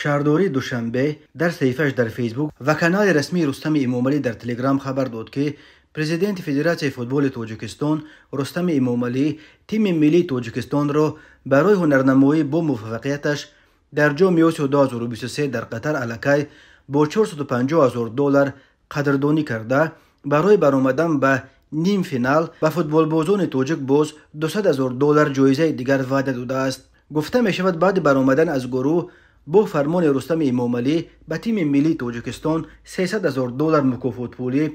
شهرداری دوشنبه در صحیفه‌اش در فیسبوک و کانال رسمی رستم امامعلی در تلگرام خبر داد که پرزیدنت فدراسیون فوتبال تاجیکستان رستم امامعلی تیم ملی تاجیکستان را برای هنرنمایی با موفقیتش در جام آسیا 2023 در قطر الکی با $450,000 قدردانی کرده برای برآمدن به نیم فینال و فوتبال بازان تاجیک باز $200,000 جایزه دیگر وعده داده است. گفته می شود بعد برآمدن از گروه با فرمان رستم امامعلی به تیم ملی تاجیکستان $300,000 مکافات پولی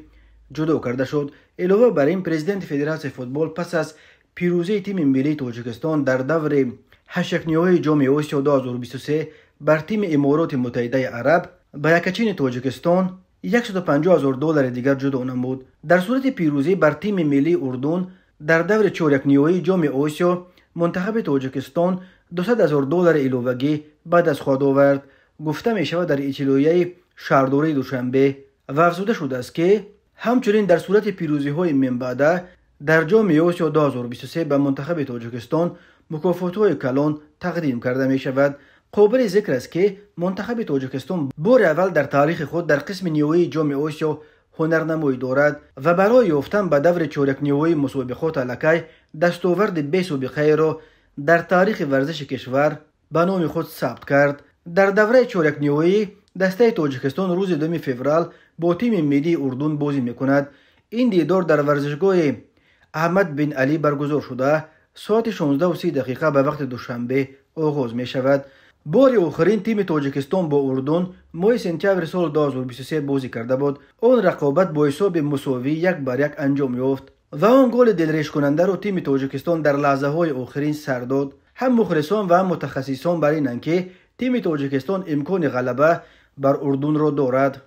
جدا کرده شد. علاوه بر این پرزیدنت فدراسیون فوتبال پس از پیروزی تیم ملی تاجیکستان در دور هشتگ‌نهایی جام آسیا 2023 بر تیم امارات متحده عرب به یکچین تاجیکستان $150,000 دیگر جدا نمود. در صورت پیروزی بر تیم ملی اردن در دور چهارک‌نهایی جام آسیا منتخب تاجیکستان $200,000 علاوگی بعد از خود آورد. گفته می شود در اطلاعیه شهرداری دوشنبه و افزوده شده است که همچنین در صورت پیروزی های من بعد در جام آسیا 2023 به منتخب تاجیکستان مکافات های کلان تقدیم کرده می شود. قابل ذکر است که منتخب تاجیکستان بار اول در تاریخ خود در قسم نهایی جام آسیا هنرنمایی دارد و برای یافتن به دور چهارک‌نهایی مسابقات الکی دستاورد بی‌سابقه را در تاریخ ورزش کشور به نام خود ثبت کرد. در دوره چهارک‌نهایی دسته تاجیکستان روز 2 فوریه با تیم ملی اردن بازی میکند. این دیدار در ورزشگاه احمد بن علی برگزار شده ساعت 16:30 به وقت دوشنبه آغاز می شود. بار آخرین تیم تاجیکستان با اردن ماه سپتامبر سال 2023 بازی کرده بود. آن رقابت با حساب مساوی 1-1 انجام یافت و آن گل دلریش کننده را تیم تاجیکستان در لحظه های آخرین سر داد. هم مخلصان و هم متخصصان بر اینند که تیم تاجیکستان امکان غلبه بر اردن را دارد.